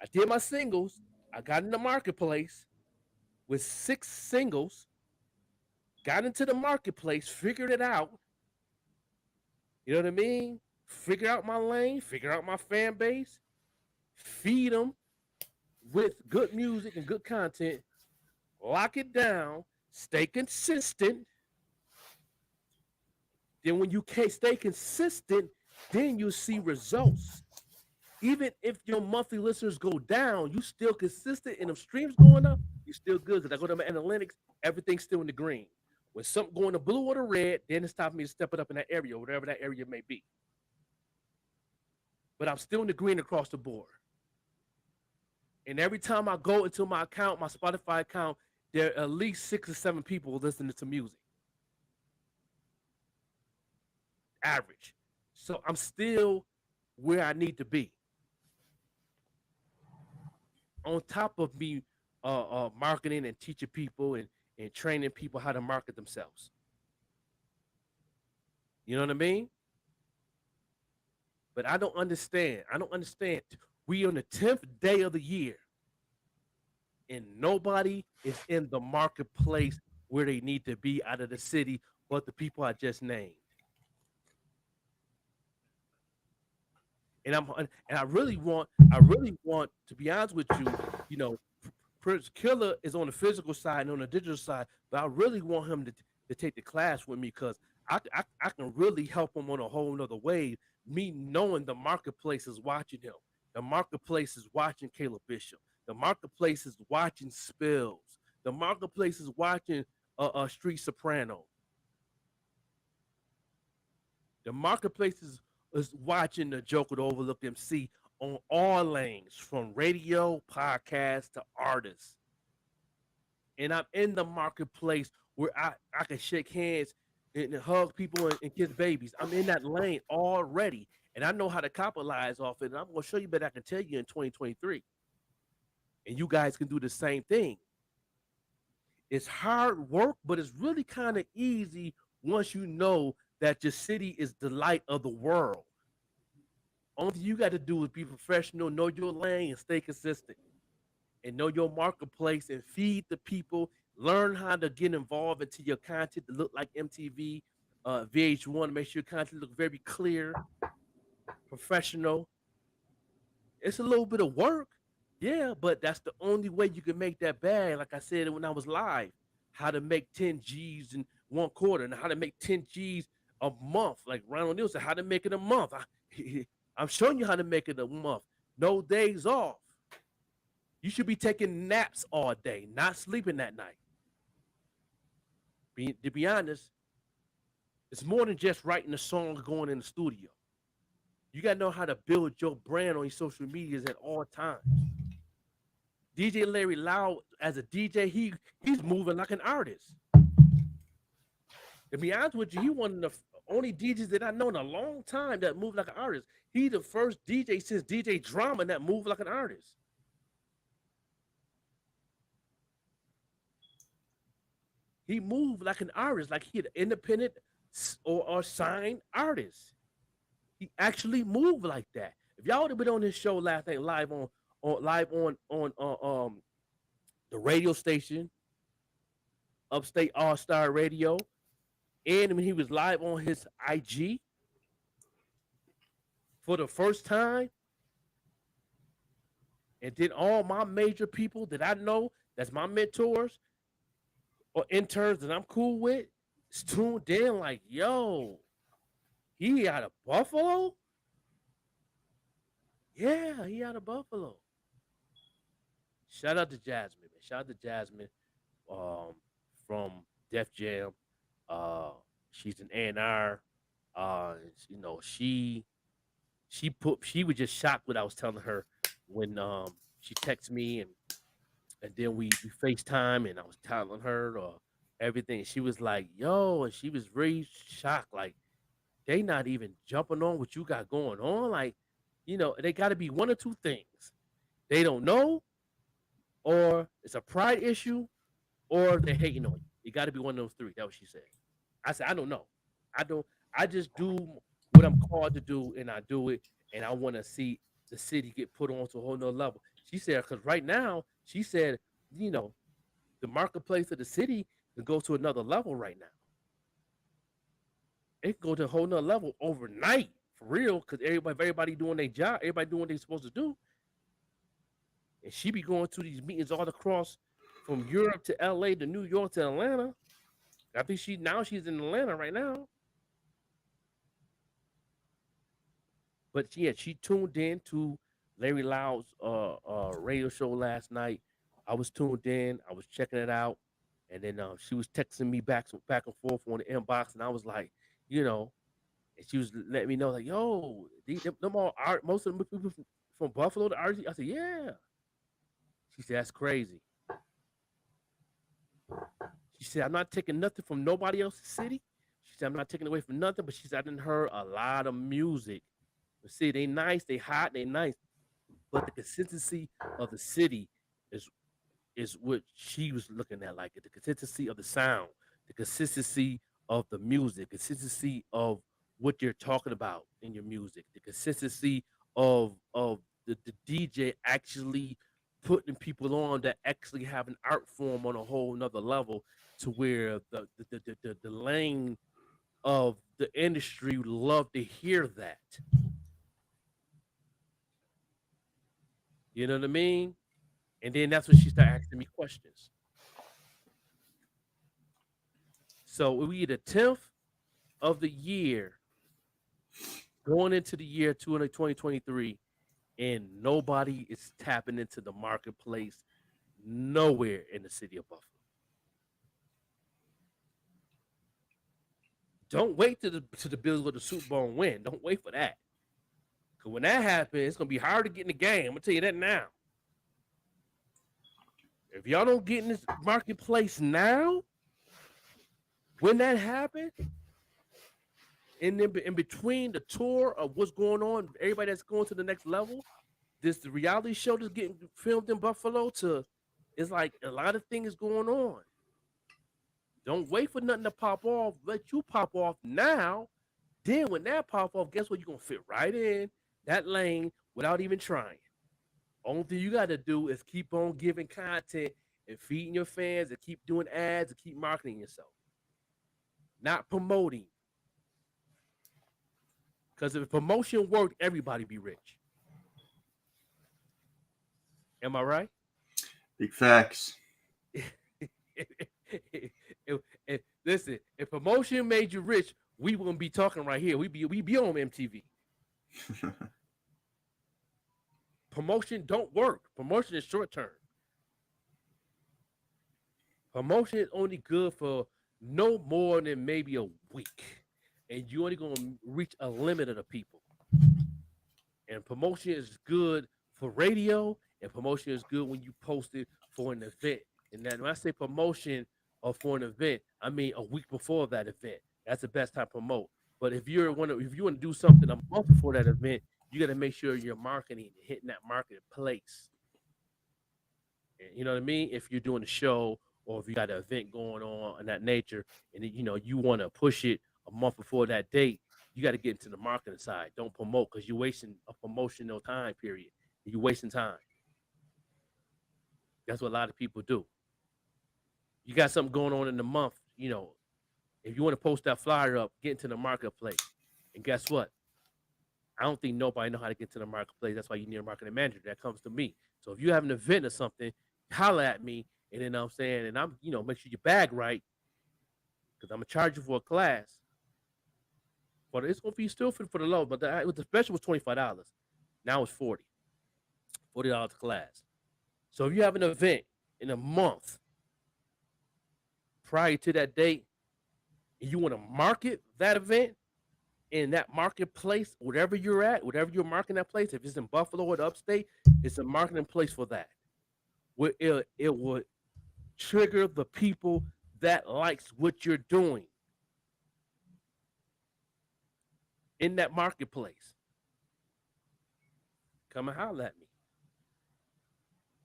I did my singles. I got in the marketplace with 6 singles. Got into the marketplace, figured it out. You know what I mean? Figure out my lane, figure out my fan base, feed them with good music and good content, lock it down, stay consistent. Then when you can't stay consistent, then you see results. Even if your monthly listeners go down, you still consistent and the streams going up, you're still good. Because I go to my analytics, everything's still in the green. When something going to blue or the red, then it's time for me to step it up in that area, whatever that area may be. But I'm still in the green across the board. And every time I go into my account, my Spotify account, there are at least 6 or 7 people listening to music. Average. So I'm still where I need to be. On top of me marketing and teaching people and training people how to market themselves. You know what I mean? But I don't understand. We on the 10th day of the year, and nobody is in the marketplace where they need to be out of the city, but the people I just named. And I really want, to be honest with you, Prince Killer is on the physical side and on the digital side, but I really want him to take the class with me because I can really help him on a whole nother way. Me knowing the marketplace is watching him. The marketplace is watching Caleb Bishop. The marketplace is watching Spills. The marketplace is watching Street Soprano. The marketplace is watching the Joker, the Overlooked MC on all lanes, from radio, podcast to artists. And I'm in the marketplace where I can shake hands and hug people and kiss babies. I'm in that lane already. And I know how to capitalize off it. And I'm going to show you, but I can tell you in 2023. And you guys can do the same thing. It's hard work, but it's really kind of easy once you know that your city is the light of the world. Only thing you got to do is be professional, know your lane, and stay consistent. And know your marketplace and feed the people. Learn how to get involved into your content to look like MTV, VH1. Make sure your content look very clear, professional. It's a little bit of work, yeah, but that's the only way you can make that bag. Like I said when I was live, how to make 10 G's in 1 quarter and how to make 10 G's a month. Like Ronald Neal said, how to make it a month. I'm showing you how to make it a month. No days off. You should be taking naps all day, not sleeping that night. To be honest, it's more than just writing a song or going in the studio. You got to know how to build your brand on your social medias at all times. DJ Larry Loud, as a DJ, he's moving like an artist. To be honest with you, he one of the only DJs that I know in a long time that move like an artist. He the first DJ since DJ Drama that moved like an artist. He moved like an artist, like he an independent or signed artist. He actually moved like that. If y'all would have been on this show last night, live on the radio station, Upstate All Star Radio, and when he was live on his IG for the first time, and then all my major people that I know, that's my mentors or interns that I'm cool with, is tuned in like, yo, he out of Buffalo? Yeah, he out of Buffalo. Shout out to Jasmine, man. Shout out to Jasmine um, from Def Jam. Uh, she's an A&R. You know, she was just shocked what I was telling her when she texted me and then we FaceTime and I was telling her everything. She was like, yo, and she was really shocked. Like, they not even jumping on what you got going on. Like, you know, they gotta be one or two things. They don't know, or it's a pride issue, or they're hating on you. It gotta be one of those three. That's what she said. I said, I don't know. I don't I just do what I'm called to do and I do it and I wanna see the city get put on to a whole nother level. She said, because right now, she said, you know, the marketplace of the city can go to another level right now. It can go to a whole nother level overnight for real, because everybody doing their job, everybody doing what they're supposed to do. And she be going to these meetings all across from Europe to LA to New York to Atlanta. I think she's in Atlanta right now. But yeah, she tuned in to Larry Loud's radio show last night. I was tuned in. I was checking it out, and then she was texting me back and forth on the inbox, and I was like, you know, and she was letting me know like, yo, them all art. Most of them people from Buffalo to RG. I said, yeah. She said that's crazy. She said I'm not taking nothing from nobody else's city. She said I'm not taking away from nothing, but she said I didn't heard a lot of music. But see, they nice, they hot, they nice, but the consistency of the city is what she was looking at, like the consistency of the sound, the consistency of the music, consistency of what you're talking about in your music, the consistency of the DJ actually putting people on that actually have an art form on a whole nother level to where the lane of the industry would love to hear that. You know what I mean? And then that's when she started asking me questions. So we the 10th of the year going into the year 2023, and nobody is tapping into the marketplace nowhere in the city of Buffalo. Don't wait to the Bills go to the Super Bowl and win. Don't wait for that. Because when that happens, it's gonna be hard to get in the game. I'm gonna tell you that now. If y'all don't get in this marketplace now, when that happens, and then in between the tour of what's going on, everybody that's going to the next level, the reality show that's getting filmed in Buffalo it's like a lot of things going on. Don't wait for nothing to pop off. Let you pop off now. Then when that pop off, guess what? You're gonna fit right in that lane without even trying. Only thing you gotta do is keep on giving content and feeding your fans and keep doing ads and keep marketing yourself. Not promoting. Because if promotion worked, everybody be rich. Am I right? Big facts. Listen, if promotion made you rich, we wouldn't be talking right here. We be on MTV. Promotion don't work. Promotion is short term. Promotion is only good for no more than maybe a week, and you're only gonna reach a limit of the people. And promotion is good for radio, and promotion is good when you post it for an event. And then when I say promotion or for an event, I mean a week before that event. That's the best time to promote. But if you want to do something a month before that event, you got to make sure you're marketing, hitting that marketplace. And you know what I mean? If you're doing a show or if you got an event going on in that nature, and you want to push it a month before that date, you got to get into the marketing side. Don't promote because you're wasting a promotional time period. You're wasting time. That's what a lot of people do. You got something going on in the month, you know, if you want to post that flyer up, get into the marketplace. And guess what? I don't think nobody know how to get to the marketplace. That's why you need a marketing manager that comes to me. So if you have an event or something, holler at me, and then I'm saying, and I'm, make sure you bag right, because I'm gonna charge you for a class. But it's gonna be still for the low. But the special was $25. Now it's $40 class. So if you have an event in a month prior to that date, and you want to market that event in that marketplace, whatever you're at, whatever you're marketing that place, if it's in Buffalo or the upstate, it's a marketing place for that. Where it would trigger the people that likes what you're doing in that marketplace. Come and holler at me.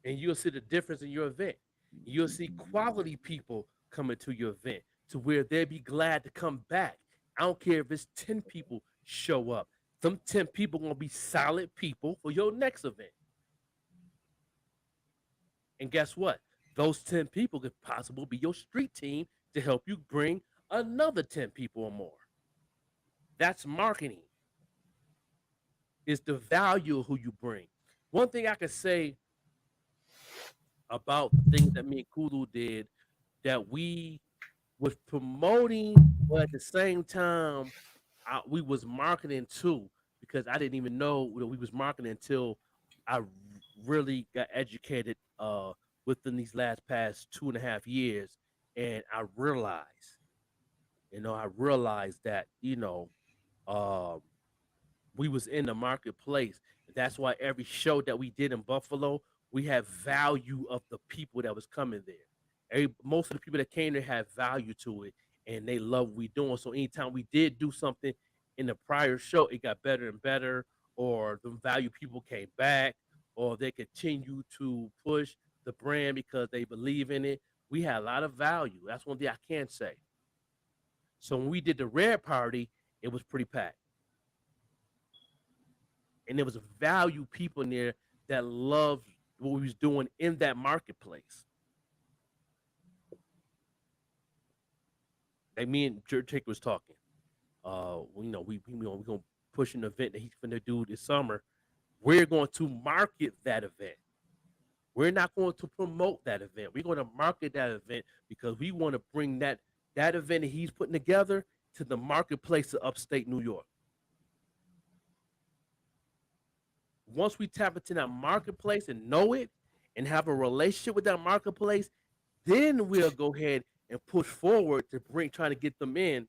And you'll see the difference in your event. You'll see quality people coming to your event to where they'll be glad to come back. I don't care if it's 10 people show up. Them 10 people gonna be solid people for your next event. And guess what? Those 10 people could possibly be your street team to help you bring another 10 people or more. That's marketing. It's the value of who you bring. One thing I could say about the things that me and Kulu did that we was promoting, but at the same time, we was marketing too, because I didn't even know that we was marketing until I really got educated within these past 2.5 years, and I realized that we was in the marketplace. That's why every show that we did in Buffalo, we have value of the people that was coming there. Most of the people that came there had value to it, and they love what we doing. So anytime we did do something in the prior show, it got better and better, or the value people came back, or they continue to push the brand because they believe in it. We had a lot of value. That's one thing I can say. So when we did the Red Party, it was pretty packed. And there was value people in there that loved what we was doing in that marketplace. Like me and Jake was talking. We gonna push an event that he's gonna do this summer. We're going to market that event. We're not going to promote that event. We're going to market that event because we want to bring that event that he's putting together to the marketplace of upstate New York. Once we tap into that marketplace and know it and have a relationship with that marketplace, then we'll go ahead and push forward to trying to get them in.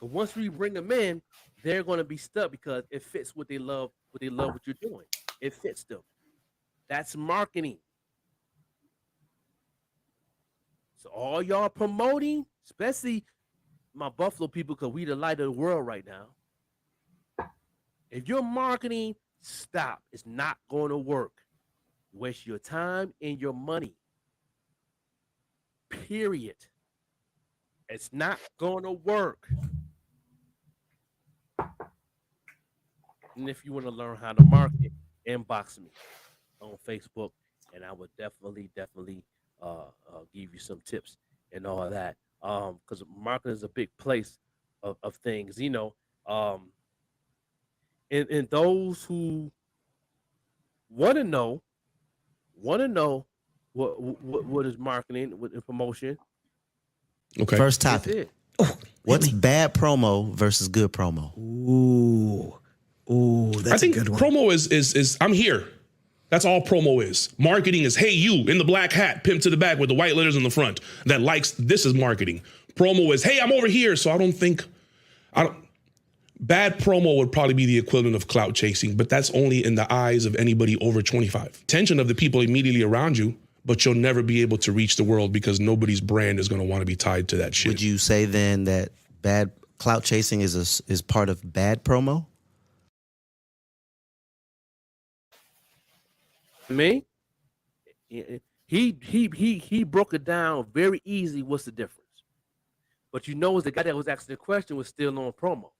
But once we bring them in, they're going to be stuck because it fits what they love what you're doing. It fits them. That's marketing. So all y'all promoting, especially my Buffalo people, because we the light of the world right now. If you're marketing, stop. It's not going to work. Waste your time and your money. Period. It's not going to work. And if you want to learn how to market, inbox me on Facebook, and I would definitely give you some tips and all that. Because marketing is a big place of things, and those who want to know what is marketing, what promotion. Okay. First topic. What's bad promo versus good promo? Ooh, that's a good one. Promo is I'm here. That's all promo is. Marketing is, hey, you in the black hat, pimp to the back with the white letters in the front that likes, this is marketing. Promo is, hey, I'm over here. So bad promo would probably be the equivalent of clout chasing, but that's only in the eyes of anybody over 25. Attention of the people immediately around you, but you'll never be able to reach the world because nobody's brand is going to want to be tied to that shit. Would you say then that bad clout chasing is part of bad promo? Me? He broke it down very easy. What's the difference? But the guy that was asking the question was still on promo.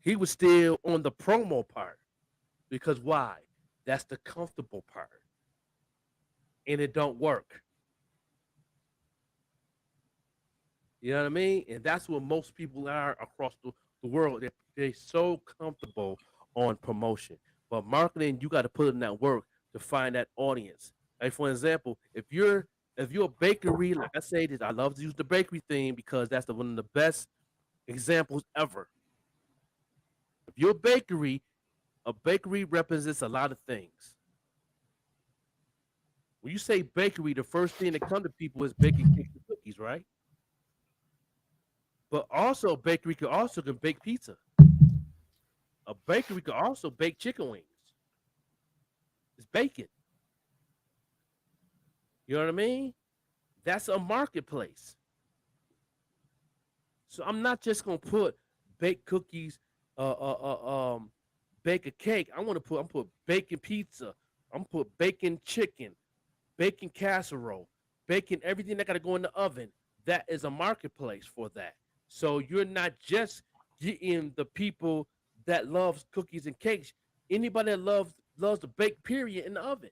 He was still on the promo part. Because why? That's the comfortable part. And it don't work. You know what I mean? And that's what most people are across the world. They're so comfortable on promotion. But marketing, you got to put in that work to find that audience. Like for example, if you're a bakery, like I say this, I love to use the bakery thing because that's one of the best examples ever. If you're a bakery represents a lot of things. When you say bakery, the first thing that comes to people is baking cakes and cookies, right? But also, a bakery can bake pizza. A bakery could also bake chicken wings. It's bacon. You know what I mean? That's a marketplace. So I'm not just gonna put baked cookies, bake a cake. I'm put bacon pizza. I'm put bacon chicken, bacon casserole, bacon everything that gotta go in the oven. That is a marketplace for that. So you're not just getting the people that loves cookies and cakes. Anybody that loves the bake period in the oven.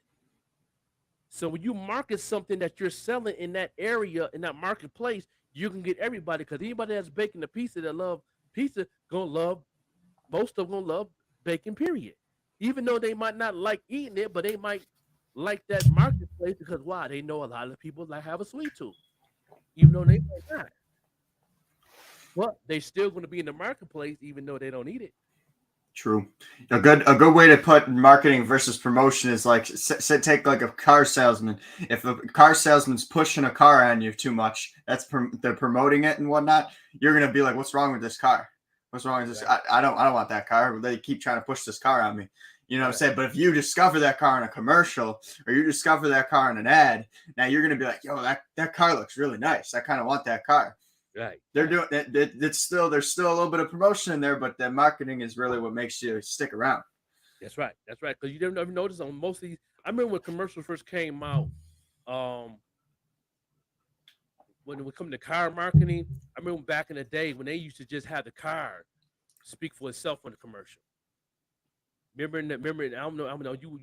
So when you market something that you're selling in that area in that marketplace, you can get everybody because anybody that's baking a pizza that love pizza gonna love most of them gonna love bacon. Period. Even though they might not like eating it, but they might like that marketplace because why? They know a lot of people like have a sweet tooth, even though they might not. But they still gonna be in the marketplace even though they don't eat it. True. A good way to put marketing versus promotion is like take like a car salesman. If a car salesman's pushing a car on you too much, they're promoting it and whatnot. You're gonna be like, "What's wrong with this car? What's wrong with this? Right. I don't want that car. They keep trying to push this car on me." You know what I'm Right. saying? But if you discover that car in a commercial or you discover that car in an ad, now you're gonna be like, "Yo, that car looks really nice. I kind of want that car." Right. They're doing that. It's still there's still a little bit of promotion in there, but the marketing is really what makes you stick around. That's right. That's right. Because you never notice on most of these. I remember when commercials first came out. Um, when it would come to car marketing, I remember back in the day when they used to just have the car speak for itself on the commercial. I don't know. You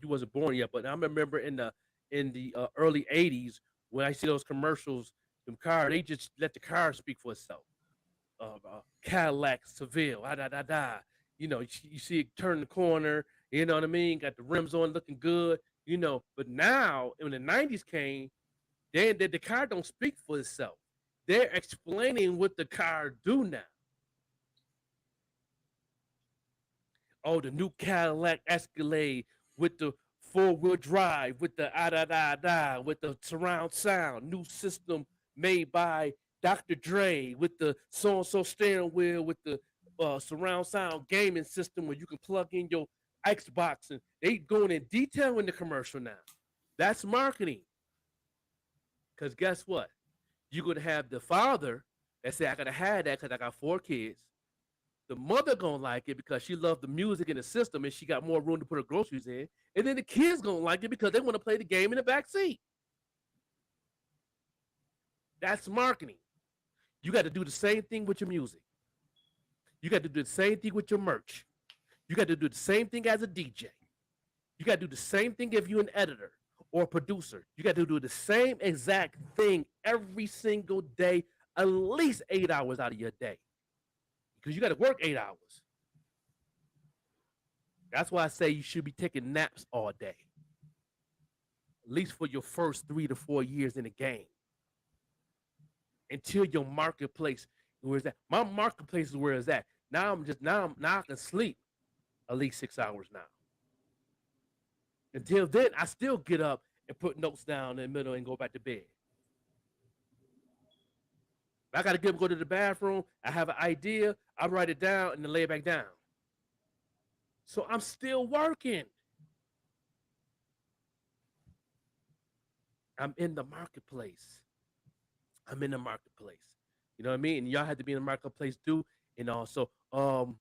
wasn't born yet, but I remember in the early '80s when I see those commercials, them car they just let the car speak for itself. Cadillac Seville, da da da. You see it turn the corner. You know what I mean? Got the rims on, looking good. But now when the '90s came, then the car don't speak for itself. They're explaining what the car do now. Oh, the new Cadillac Escalade with the four-wheel drive, with the da da da, with the surround sound, new system made by Dr. Dre, with the so and so steering wheel, with the surround sound gaming system where you can plug in your Xbox, and they going in detail in the commercial now. That's marketing. Because guess what? You're gonna have the father that say, "I gotta have that because I got 4 kids." The mother gonna like it because she loved the music and the system and she got more room to put her groceries in. And then the kids gonna like it because they want to play the game in the back seat. That's marketing. You got to do the same thing with your music. You got to do the same thing with your merch. You got to do the same thing as a DJ. You got to do the same thing if you're an editor or a producer. You got to do the same exact thing every single day, at least 8 hours out of your day. Because you got to work 8 hours. That's why I say you should be taking naps all day, at least for your first 3 to 4 years in the game, until your marketplace where is that. My marketplace is where it's at. Now I can sleep at least 6 hours now. Until then, I still get up and put notes down in the middle and go back to bed. If I got to get up, go to the bathroom. I have an idea. I write it down and then lay it back down. So I'm still working. I'm in the marketplace. I'm in the marketplace. You know what I mean? And y'all had to be in the marketplace too. And also, go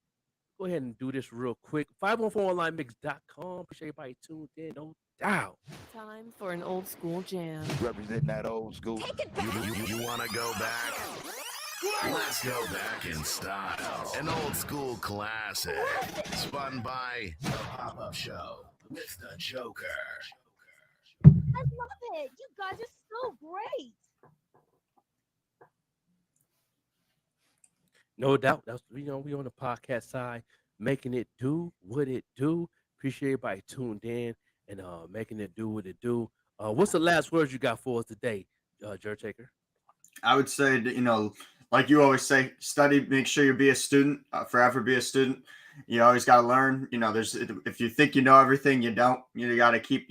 ahead and do this real quick. 514onlinemix.com. Appreciate everybody tuned in. No doubt. Time for an old school jam. Representing that old school. You want to go back? Let's go back in style. An old school classic. Spun by The Pop-Up Show with the Joker. I love it. You guys are so great. No doubt. That's we on the podcast side, making it do what it do. Appreciate everybody tuned in and making it do what it do. What's the last words you got for us today, Jer Taker? I would say that, like you always say, study, make sure you be a student, forever be a student. You always got to learn. There's if you think you know everything, you don't. You got to keep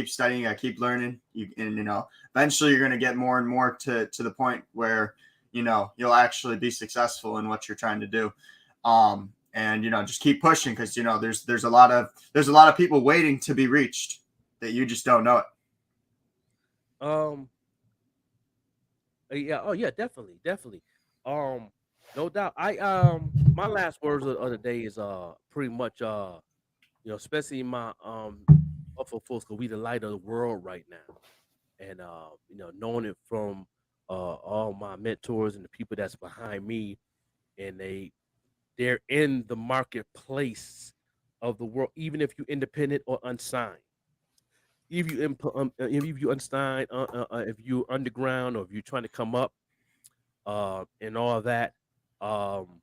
studying, you got to keep learning. Eventually you're going to get more and more to the point where you'll actually be successful in what you're trying to do. And just keep pushing, because there's a lot of people waiting to be reached that you just don't know it. Yeah. Oh yeah. Definitely. No doubt. My last words of the day is pretty much especially my Buffalo folks, because we the light of the world right now, and knowing it from all my mentors and the people that's behind me, and they're in the marketplace of the world, even if you're independent or unsigned. If you unsigned, if you're underground, or if you're trying to come up, and all that, um,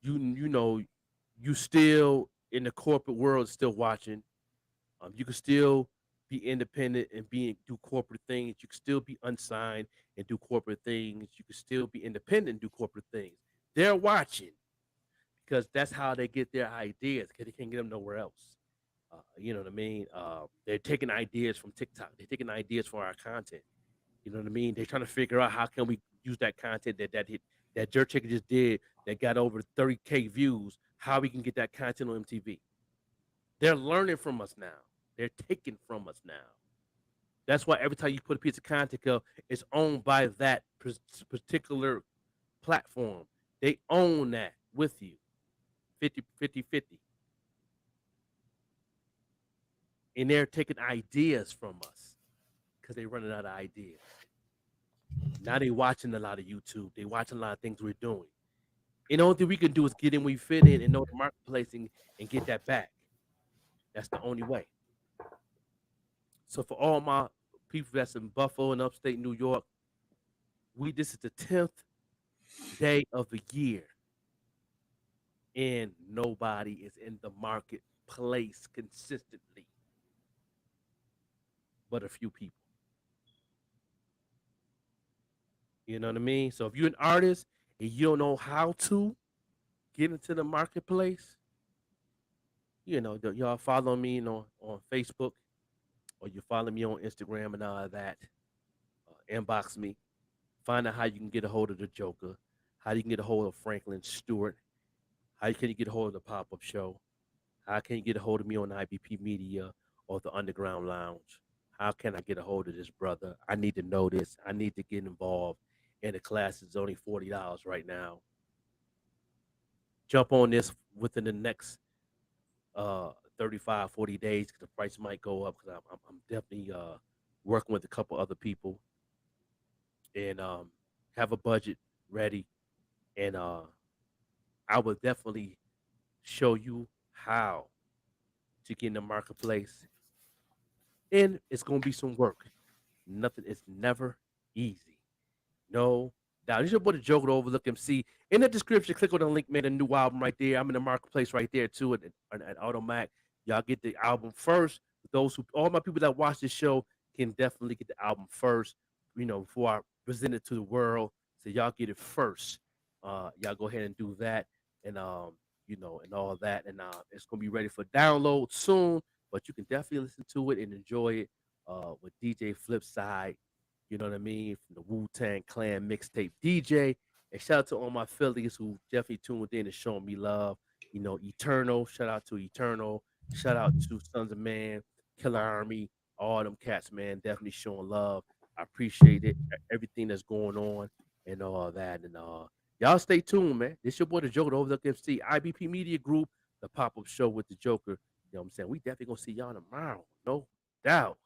you still in the corporate world, still watching. You can still be independent and do corporate things. You can still be unsigned and do corporate things. You can still be independent and do corporate things. They're watching, because that's how they get their ideas, because they can't get them nowhere else. You know what I mean? They're taking ideas from TikTok. They're taking ideas for our content. You know what I mean? They're trying to figure out how can we use that content that Jerk Chicken just did, that got over 30K views, how we can get that content on MTV. They're learning from us now. They're taking from us now. That's why every time you put a piece of content up, it's owned by that particular platform. They own that with you, 50. And they're taking ideas from us, because they're running out of ideas. Now they watching a lot of YouTube. They watching a lot of things we're doing. And the only thing we can do is get in, we fit in, and know the marketplace, and get that back. That's the only way. So for all my people that's in Buffalo and upstate New York, this is the 10th day of the year, and nobody is in the marketplace consistently but a few people. You know what I mean? So if you're an artist and you don't know how to get into the marketplace, y'all follow me on Facebook, or you follow me on Instagram and all of that. Inbox me. Find out how you can get a hold of the Joker, how you can get a hold of Franklin Stewart, how can you get a hold of the Pop-Up Show, how can you get a hold of me on IBP Media or the Underground Lounge. How can I get a hold of this brother? I need to know this. I need to get involved. And the class is only $40 right now. Jump on this within the next 35, 40 days, because the price might go up, because I'm definitely working with a couple other people, and have a budget ready. And I will definitely show you how to get in the marketplace. And it's going to be some work. It's never easy. No doubt. This is your boy, the Joker, the Overlook MC. In the description, click on the link, man, a new album right there. I'm in the marketplace right there, too, at Automac. Y'all get the album first. All my people that watch this show can definitely get the album first, before I present it to the world. So y'all get it first. Y'all go ahead and do that. And, and all that. And it's going to be ready for download soon. But you can definitely listen to it and enjoy it with DJ Flipside, you know what I mean, from the Wu-Tang Clan mixtape DJ. And shout out to all my Phillies who definitely tuned in and showing me love. Eternal, shout out to Eternal. Shout out to Sons of Man, Killer Army, all them cats, man, definitely showing love. I appreciate it, everything that's going on and all that. And y'all stay tuned, man. This your boy, the Joker, the Overlook MC, IBP Media Group, the Pop-Up Show with the Joker. You know what I'm saying? We definitely gonna see y'all tomorrow. No doubt.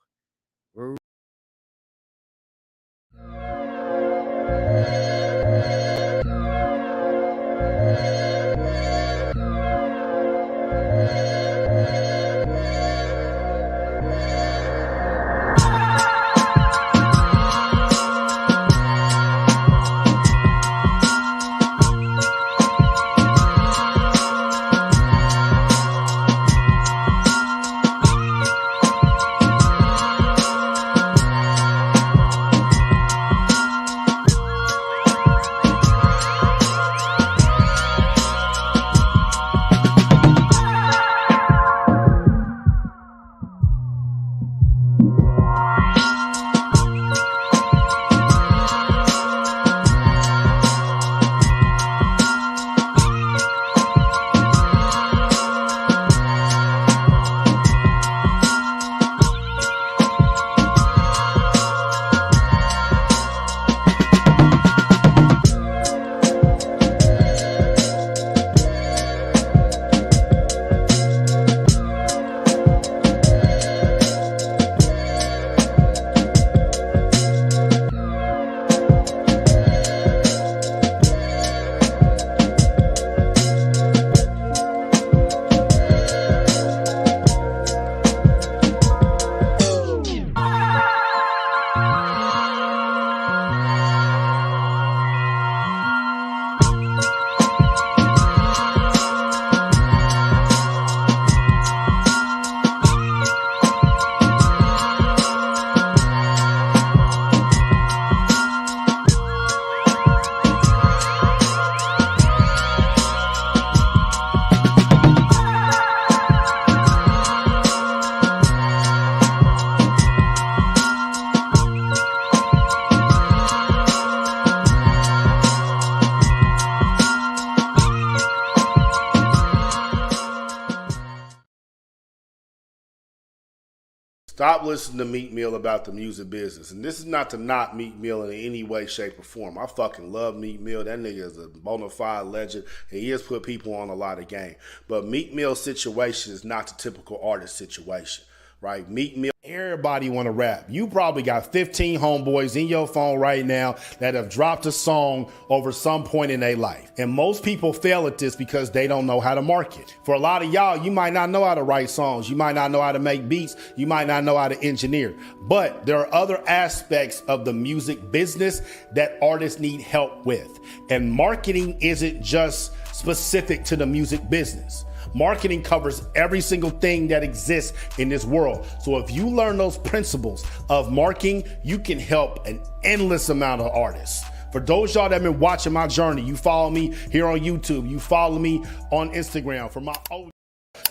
Stop listening to Meek Mill about the music business. And this is not to knock Meek Mill in any way, shape, or form. I fucking love Meek Mill. That nigga is a bona fide legend, and he has put people on a lot of game. But Meek Mill's situation is not the typical artist situation, right? Meek Mill, everybody want to rap. You probably got 15 homeboys in your phone right now that have dropped a song over some point in their life. And most people fail at this because they don't know how to market. For a lot of y'all, you might not know how to write songs. You might not know how to make beats. You might not know how to engineer. But there are other aspects of the music business that artists need help with. And marketing isn't just specific to the music business. Marketing covers every single thing that exists in this world. So if you learn those principles of marketing, you can help an endless amount of artists. For those y'all that have been watching my journey, you follow me here on YouTube, you follow me on Instagram. For my old,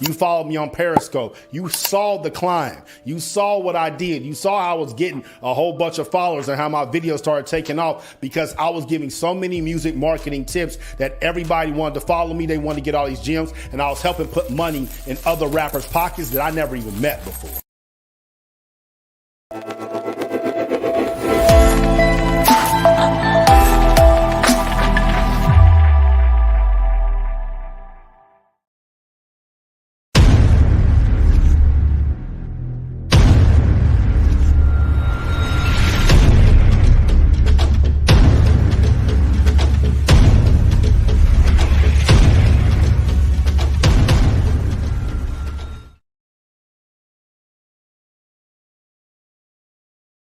you followed me on Periscope. You saw the climb. You saw what I did. You saw how I was getting a whole bunch of followers and how my videos started taking off because I was giving so many music marketing tips that everybody wanted to follow me. They wanted to get all these gems, and I was helping put money in other rappers' pockets that I never even met before.